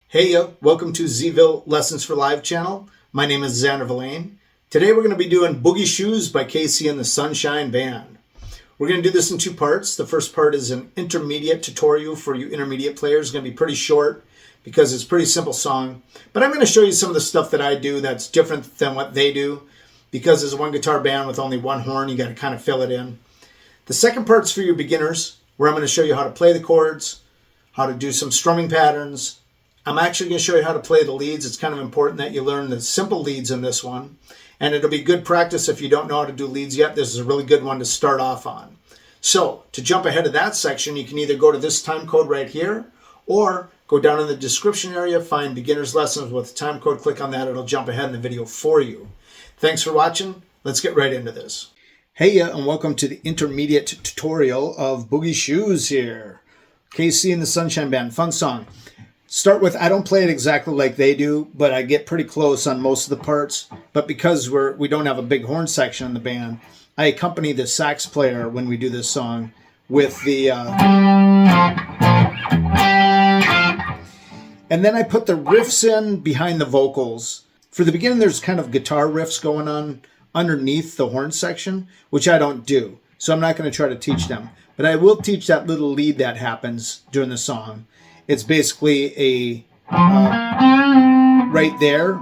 Hey yo, welcome to Zville Lessons for Live channel. My name is Xander Villain. Today we're going to be doing Boogie Shoes by Casey and the Sunshine Band. We're going to do this in two parts. The first part is an intermediate tutorial for you intermediate players. It's going to be pretty short because it's a pretty simple song. But I'm going to show you some of the stuff that I do that's different than what they do. Because it's a one guitar band with only one horn, you got to kind of fill it in. The second part's for you beginners, where I'm going to show you how to play the chords, how to do some strumming patterns. I'm actually going to show you how to play the leads. It's kind of important that you learn the simple leads in this one. And it'll be good practice if you don't know how to do leads yet. This is a really good one to start off on. So to jump ahead of that section, you can either go to this time code right here, or go down in the description area, find beginner's lessons with the time code, click on that. It'll jump ahead in the video for you. Thanks for watching. Let's get right into this. Hey, and welcome to the intermediate tutorial of Boogie Shoes here. Casey and the Sunshine Band, fun song. Start with, I don't play it exactly like they do, but I get pretty close on most of the parts. But because we don't have a big horn section in the band, I accompany the sax player when we do this song with the... And then I put the riffs in behind the vocals. For the beginning, there's kind of guitar riffs going on underneath the horn section, which I don't do. So I'm not going to try to teach them. But I will teach that little lead that happens during the song. It's basically a right there.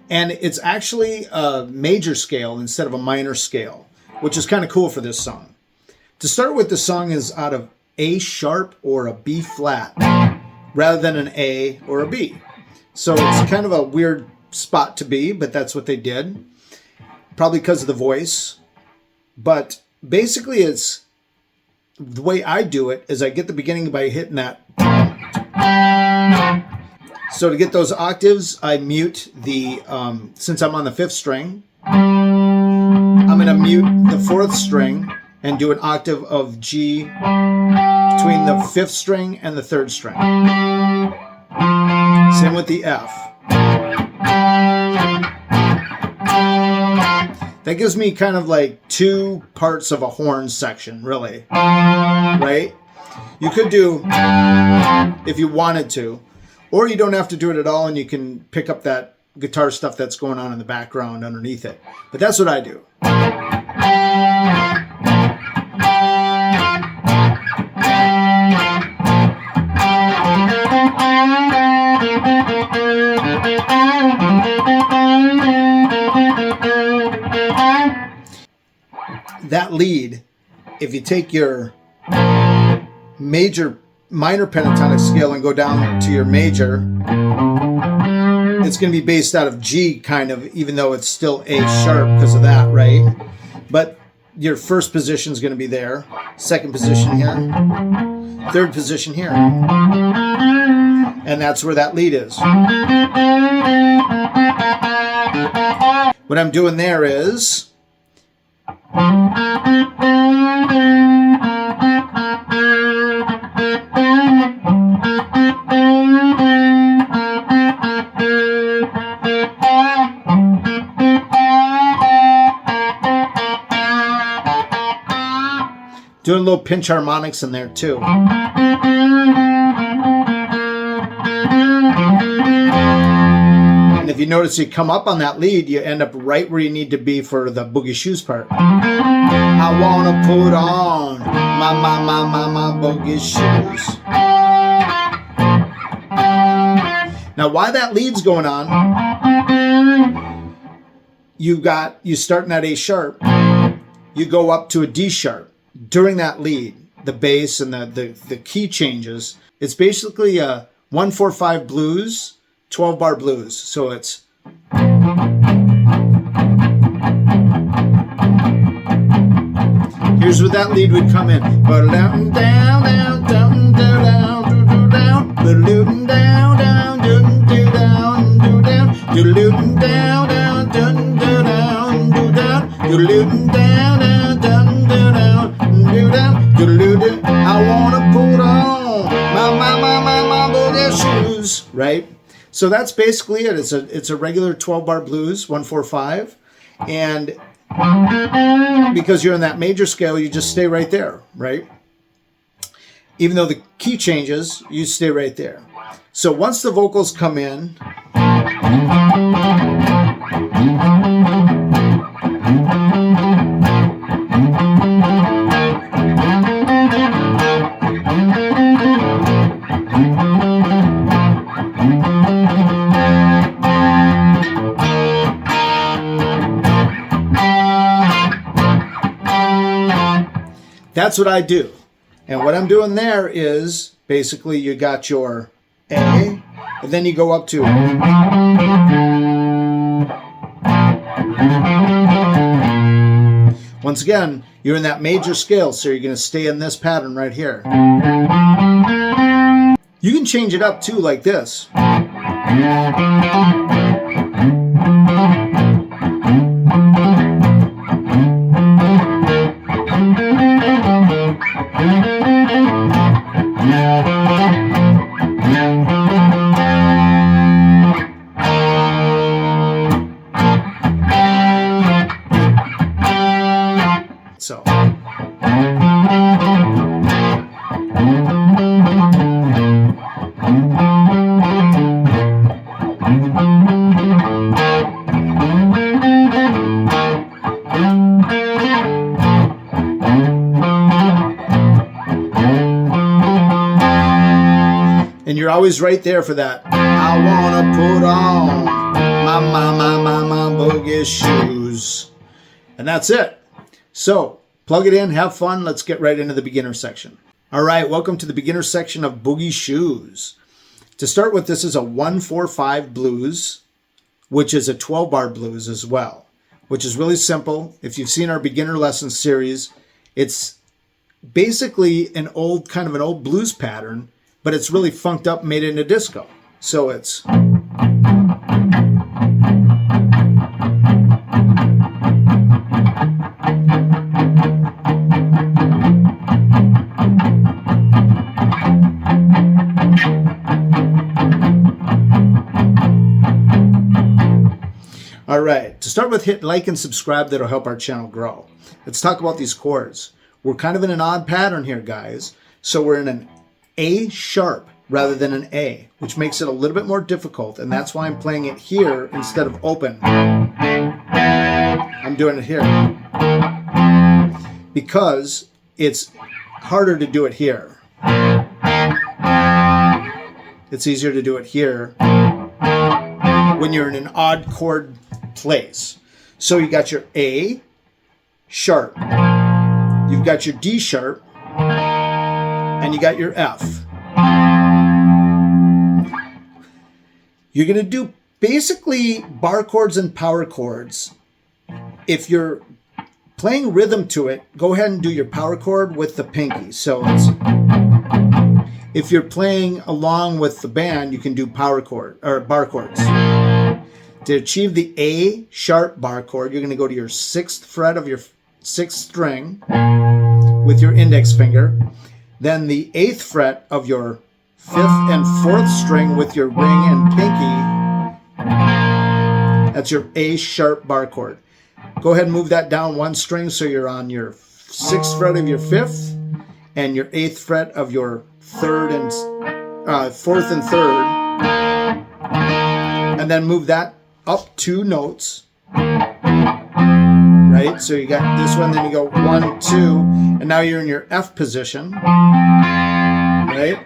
And it's actually a major scale instead of a minor scale, which is kind of cool for this song. To start with, the song is out of A sharp or a B flat rather than an A or a B. So it's kind of a weird spot to be, but that's what they did. Probably because of the voice. But basically it's the way I do it is I get the beginning by hitting that. So to get those octaves, I mute the, since I'm on the 5th string, I'm going to mute the 4th string and do an octave of G between the 5th string and the 3rd string. Same with the F. That gives me kind of like 2 parts of a horn section, really, right? You could do, if you wanted to, or you don't have to do it at all, and you can pick up that guitar stuff that's going on in the background underneath it. But that's what I do. That lead, if you take your minor pentatonic scale and go down to your major, it's going to be based out of G kind of, even though it's still A sharp because of that, right? But your first position is going to be there, second position here, third position here. And that's where that lead is. What I'm doing there is doing little pinch harmonics in there too. And if you notice, you come up on that lead, you end up right where you need to be for the Boogie Shoes part. I wanna put on my boogie shoes. Now, while that lead's going on, you starting at A sharp, you go up to a D sharp. During that lead, the bass and the key changes. It's basically a 1-4-5 blues, 12-bar blues. So it's here's where that lead would come in. Down, down, down, down, down, down, down, down, down, down, down, I wanna put on my boogie shoes, right? So that's basically it. It's a regular 12-bar blues, 1-4-5, and because you're in that major scale, you just stay right there, right? even though the key changes, you stay right there. So once the vocals come in, that's what I do. And what I'm doing there is basically you got your A, and then you go up to once again, you're in that major scale, so you're going to stay in this pattern right here. You can change it up too, like this. So. And you're always right there for that. I wanna put on my boogie shoes. And that's it. So plug it in, have fun. Let's get right into the beginner section. All right, welcome to the beginner section of Boogie Shoes. To start with, this is a 1-4-5 blues, which is a 12-bar blues as well, which is really simple. If you've seen our beginner lesson series, it's basically an old blues pattern, but it's really funked up, made into disco. So it's all right, to start with, hit like and subscribe. That'll help our channel grow. Let's talk about these chords. We're kind of in an odd pattern here, guys. So we're in an A sharp rather than an A, which makes it a little bit more difficult, and that's why I'm playing it here instead of open. I'm doing it here because it's harder to do it here. It's easier to do it here when you're in an odd chord place. So you got your A sharp, you've got your D sharp, and you got your F. You're going to do basically bar chords and power chords. If you're playing rhythm to it, go ahead and do your power chord with the pinky. So if you're playing along with the band, you can do power chord or bar chords. To achieve the A sharp bar chord, you're going to go to your 6th fret of your 6th string with your index finger, then the 8th fret of your 5th and 4th string with your ring and pinky. That's your A sharp bar chord. Go ahead and move that down one string so you're on your 6th fret of your 5th and your 8th fret of your 4th and 3rd, and then move that up 2 notes. Right? So you got this one, then you go 1, 2, and now you're in your F position. Right?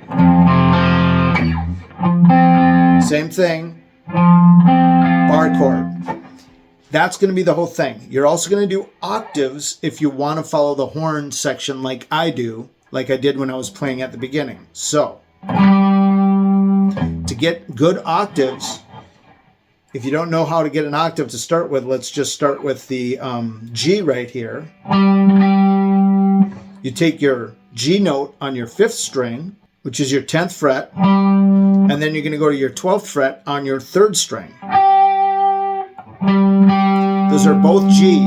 Same thing. Bar chord. That's going to be the whole thing. You're also going to do octaves if you want to follow the horn section like I do, like I did when I was playing at the beginning. So, to get good octaves, if you don't know how to get an octave to start with, let's just start with the G right here. You take your G note on your 5th string, which is your 10th fret, and then you're going to go to your 12th fret on your 3rd string. Those are both G.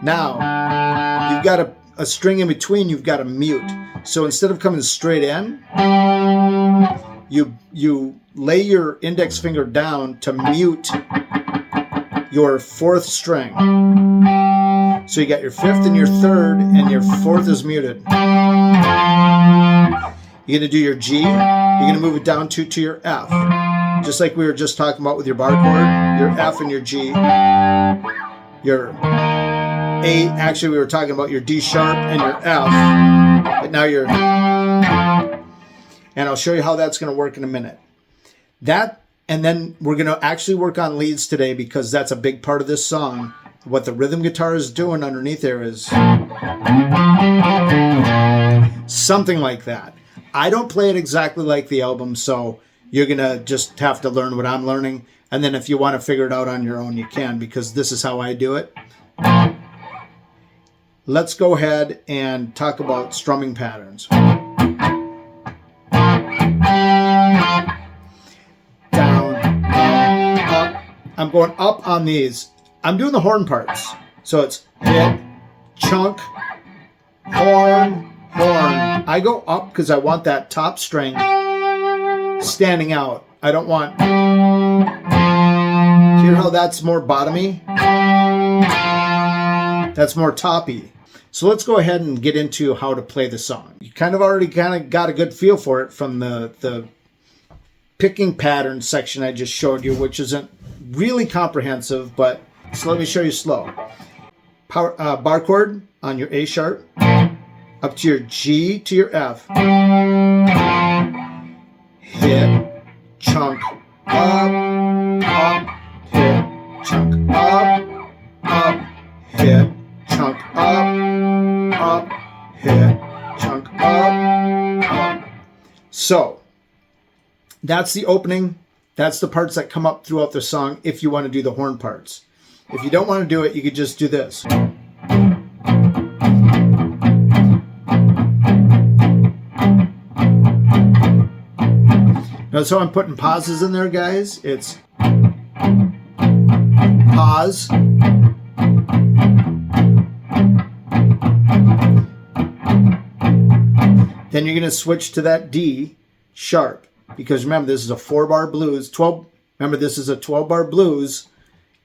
Now, you've got a string in between, you've got to mute. So instead of coming straight in, you lay your index finger down to mute your 4th string. So you got your 5th and your 3rd, and your 4th is muted. You're going to do your G. You're going to move it down to your F. Just like we were just talking about with your bar chord, your F and your G. Your A, actually we were talking about your D sharp and your F. But now you're... And I'll show you how that's going to work in a minute. That, and then we're going to actually work on leads today because that's a big part of this song. What the rhythm guitar is doing underneath there is something like that. I don't play it exactly like the album, so you're going to just have to learn what I'm learning. And then if you want to figure it out on your own, you can, because this is how I do it. Let's go ahead and talk about strumming patterns. I'm going up on these. I'm doing the horn parts. So it's hit, chunk, horn, horn. I go up because I want that top string standing out. I don't want... Hear how that's more bottomy? That's more toppy. So let's go ahead and get into how to play the song. You kind of already got a good feel for it from the picking pattern section I just showed you, which isn't really comprehensive, but so let me show you slow. Bar chord on your A sharp, up to your G to your F. Hit, chunk, up, hit, chunk, up, hit, chunk, up, hit, chunk, up. So that's the opening. That's the parts that come up throughout the song if you want to do the horn parts. If you don't want to do it, you could just do this. Notice how I'm putting pauses in there, guys? It's pause. Then you're going to switch to that D sharp. Because remember, this is a 4-bar blues. Remember, this is a 12-bar blues,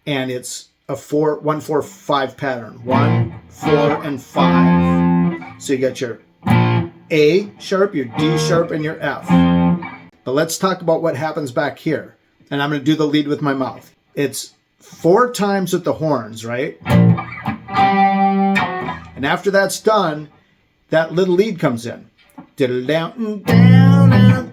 and it's a 1-4-5 pattern. 1, 4, and 5. So you got your A sharp, your D sharp, and your F. But let's talk about what happens back here. And I'm going to do the lead with my mouth. It's 4 times with the horns, right? And after that's done, that little lead comes in. Diddle down, down, down.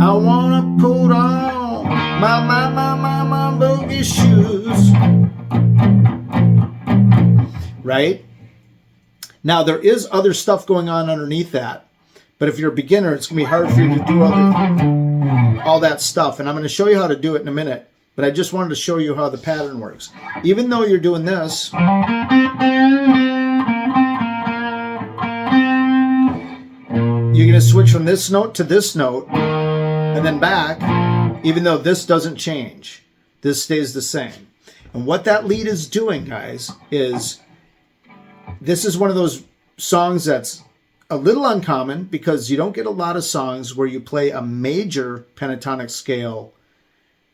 I wanna put on my boogie shoes. Right? Now there is other stuff going on underneath that. But if you're a beginner, it's going to be hard for you to do all that stuff. And I'm going to show you how to do it in a minute. But I just wanted to show you how the pattern works. Even though you're doing this, you're going to switch from this note to this note and then back, even though this doesn't change. This stays the same. And what that lead is doing, guys, is this is one of those songs that's a little uncommon because you don't get a lot of songs where you play a major pentatonic scale.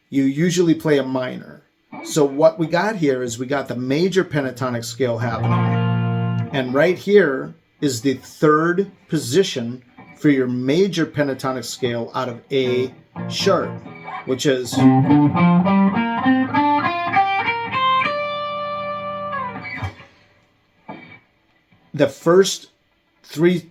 You usually play a minor. So what we got here is we got the major pentatonic scale happening. And right here is the 3rd position for your major pentatonic scale out of A sharp, which is...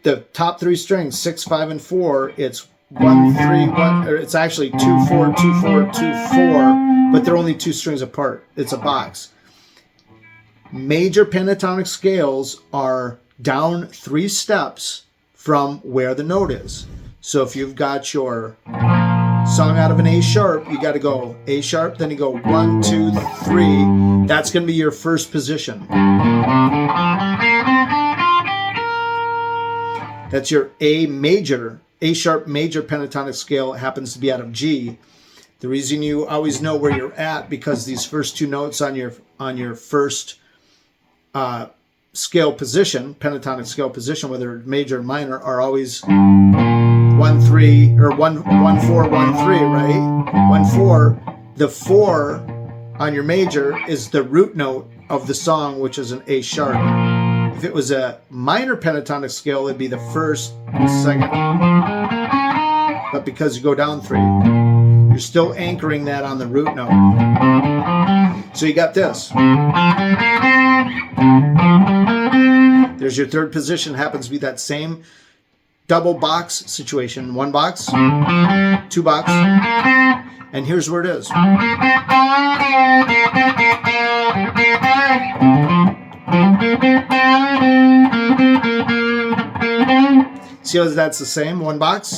the top 3 strings, 6, 5, and 4, it's 1, 3, 1, or it's actually 2, 4, 2, 4, 2, 4, but they're only 2 strings apart. It's a box. Major pentatonic scales are down 3 steps from where the note is. So if you've got your song out of an A sharp, you got to go A sharp, then you go 1, 2, 3. That's going to be your first position. That's your A sharp major pentatonic scale. Happens to be out of G. The reason you always know where you're at because these first 2 notes on your first scale position, pentatonic scale position, whether major or minor, are always 1-3 or 1-4-1-3, right? 1-4. The 4 on your major is the root note of the song, which is an A sharp. If it was a minor pentatonic scale, it'd be the first, second. But because you go down 3, you're still anchoring that on the root note. So you got this. There's your third position. Happens to be that same double box situation. 1 box, 2 box, and here's where it is. See how that's the same? 1 box,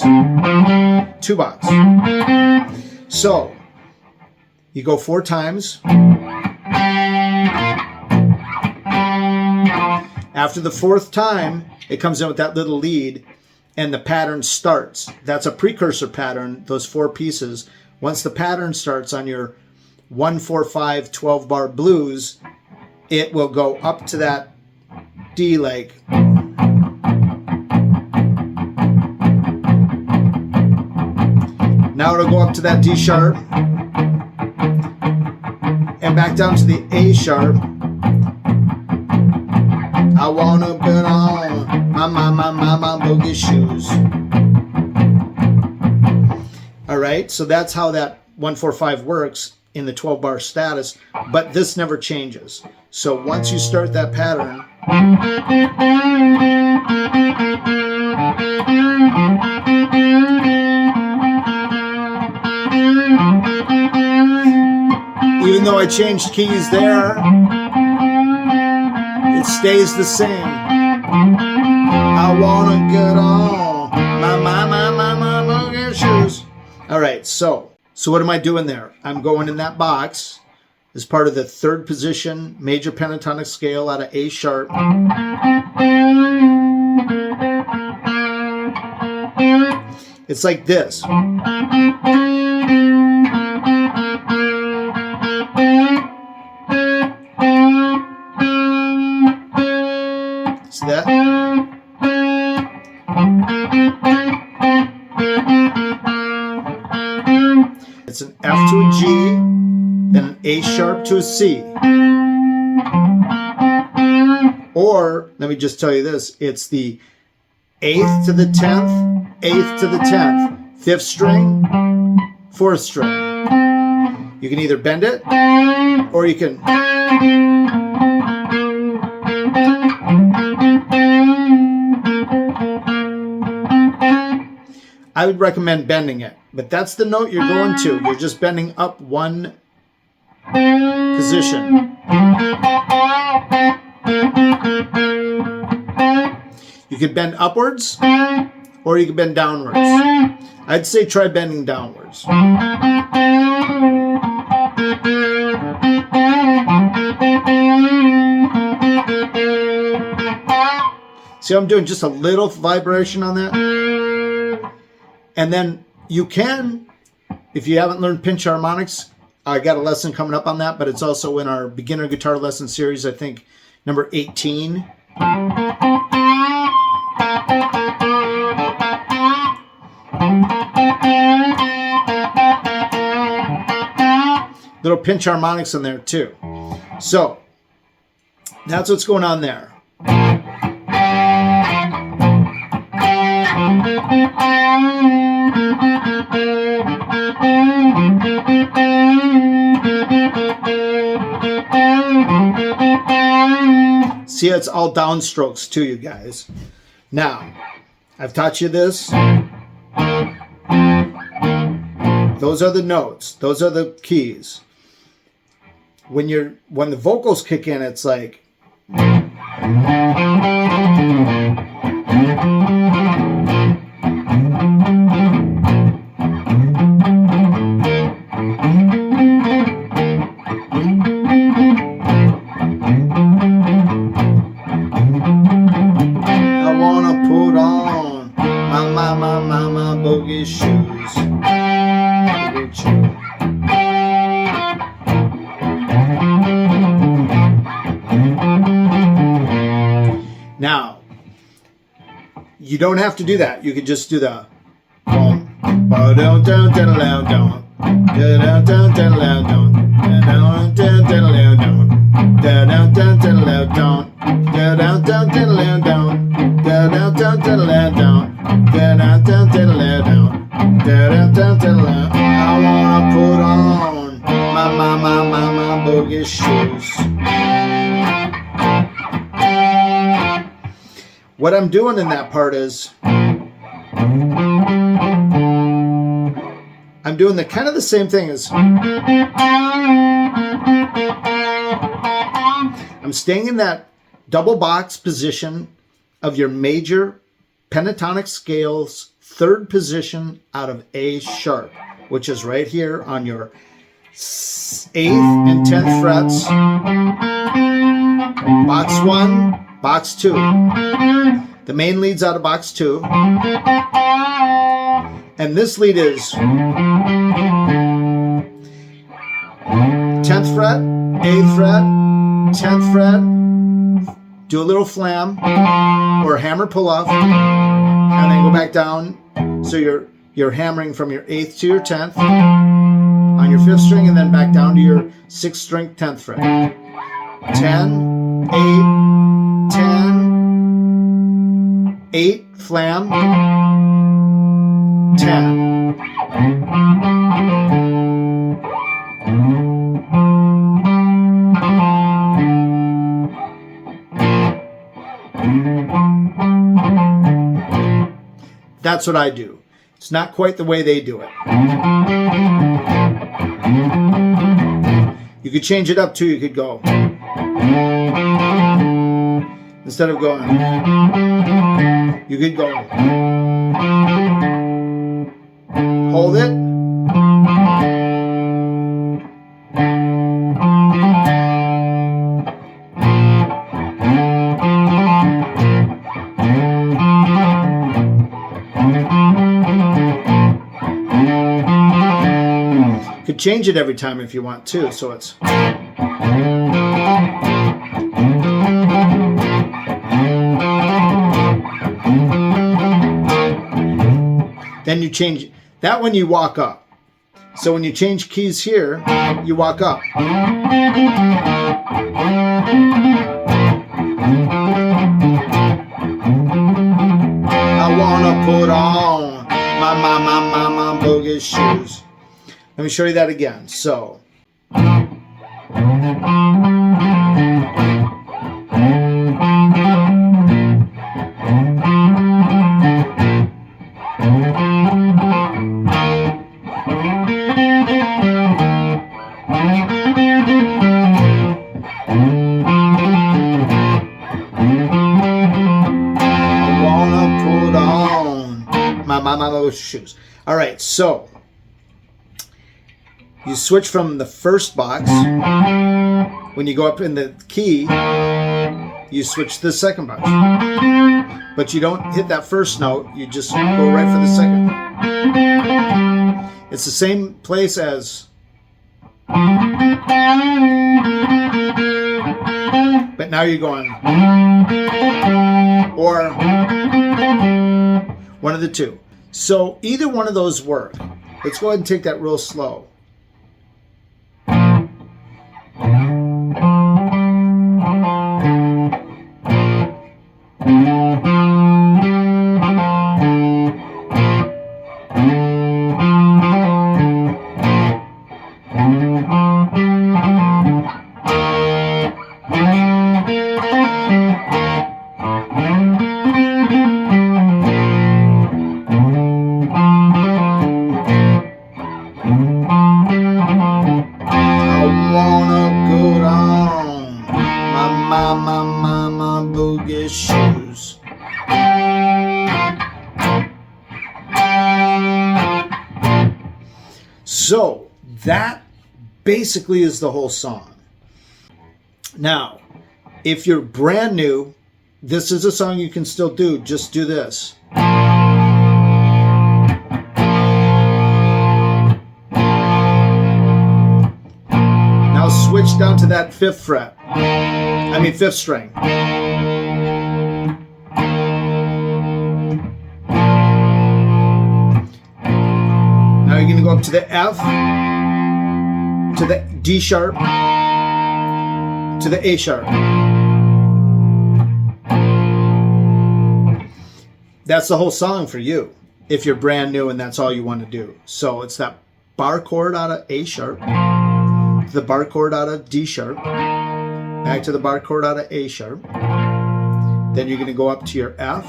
2 box. So you go 4 times. After the 4th time, it comes in with that little lead and the pattern starts. That's a precursor pattern, those 4 pieces. Once the pattern starts on your 1-4-5 12-bar blues, it will go up to that D leg. Now it'll go up to that D sharp and back down to the A sharp. I wanna put on my boogie shoes. All right, so that's how that 1-4-5 works in the 12-bar status, but this never changes. So once you start that pattern, even though I changed keys there, it stays the same. I wanna get on my boogie shoes. All right, so what am I doing there? I'm going in that box as part of the 3rd position major pentatonic scale out of A sharp. It's like this. See that? It's an F to a G, then an A sharp to a C. Or, let me just tell you this, it's the 8th to the 10th, 8th to the 10th, 5th string, 4th string. You can either bend it, or you can... I would recommend bending it, but that's the note you're going to. You're just bending up 1 position. You could bend upwards, or you could bend downwards. I'd say try bending downwards. See how I'm doing just a little vibration on that? And then you can, if you haven't learned pinch harmonics, I got a lesson coming up on that, but it's also in our beginner guitar lesson series, I think number 18. Little pinch harmonics in there too. So that's what's going on there. See, it's all downstrokes too, you guys. Now, I've taught you this. Those are the notes. Those are the keys. When the vocals kick in, it's like... boogie shoes. You don't have to do that. You could just do the boom, ba-dum, dum, dum, dum, dum, da-dum, dum, dum, dum, dum, da-dum, dum, dum, dum, dum, da-dum, dum, dum, dum, dum, da-dum, dum, dum, dum, dum, da-dum, dum, dum, dum, dum, da-dum, dum, dum, dum, dum, da-dum, dum, dum, dum. I wanna put on my boogie shoes. What I'm doing in that part is I'm doing the kind of the same thing as I'm staying in that double box position of your major pentatonic scales, third position out of A sharp, which is right here on your 8th and 10th frets, box 1, box 2. The main lead's out of box 2. And this lead is 10th fret, 8th fret, 10th fret, do a little flam or hammer pull off, and then go back down. So you're hammering from your 8th to your 10th on your 5th string, and then back down to your 6th string, 10th fret. 10, 8, 10, 8, flam, 10. That's what I do. It's not quite the way they do it. You could change it up too. You could go, instead of going, you could go, hold it, could change it every time if you want to, so it's then you change that when you walk up. So when you change keys here, you walk up. I wanna put on my boogie shoes. Let me show you that again. So my shoes. All right, so you switch from the first box. When you go up in the key, you switch to the second box. But you don't hit that first note, you just go right for the second. It's the same place as, but now you're going, or one of the two. So either one of those work. Let's go ahead and take that real slow. My boogie shoes. So that basically is the whole song. Now, if you're brand new, this is a song you can still do. Just do this. Now switch down to that 5th fret. 5th string. go up to the F, to the D sharp, to the A sharp. That's the whole song for you if you're brand new and that's all you want to do. So it's that bar chord out of A sharp, the bar chord out of D sharp, back to the bar chord out of A sharp. Then you're going to go up to your F,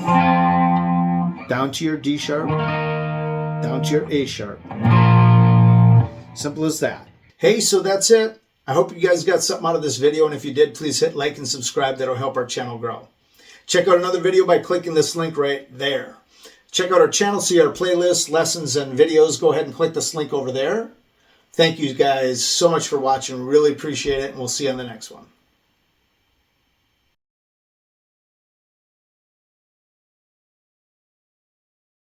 down to your D sharp, down to your A sharp. Simple as that. Hey, so that's it. I hope you guys got something out of this video, and if you did, please hit like and subscribe. That'll help our channel grow. Check out another video by clicking this link right there. Check out our channel, see our playlists, lessons, and videos. Go ahead and click this link over there. Thank you guys so much for watching. Really appreciate it, and we'll see you on the next one.